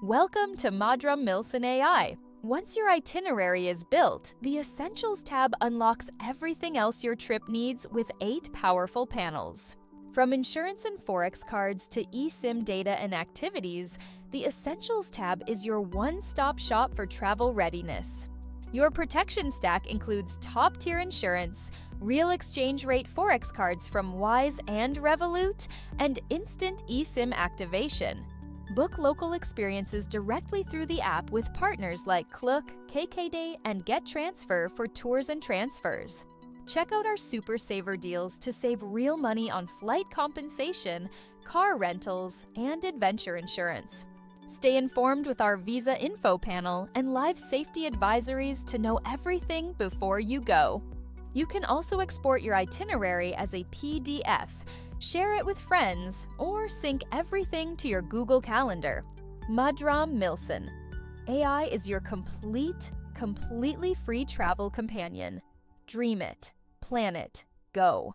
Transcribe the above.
Welcome to Madram Milsan AI. Once your itinerary is built, the Essentials tab unlocks everything else your trip needs with 8 powerful panels. From insurance and Forex cards to eSIM data and activities, the Essentials tab is your one-stop shop for travel readiness. Your protection stack includes top-tier insurance, real exchange rate Forex cards from Wise and Revolut, and instant eSIM activation. Book local experiences directly through the app with partners like Klook, KKday, and GetTransfer for tours and transfers. Check out our Super Saver deals to save real money on flight compensation, car rentals, and adventure insurance. Stay informed with our Visa Info panel and live safety advisories to know everything before you go. You can also export your itinerary as a PDF, share it with friends, or sync everything to your Google Calendar. Madram Milsan. AI is your completely free travel companion. Dream it, plan it, go.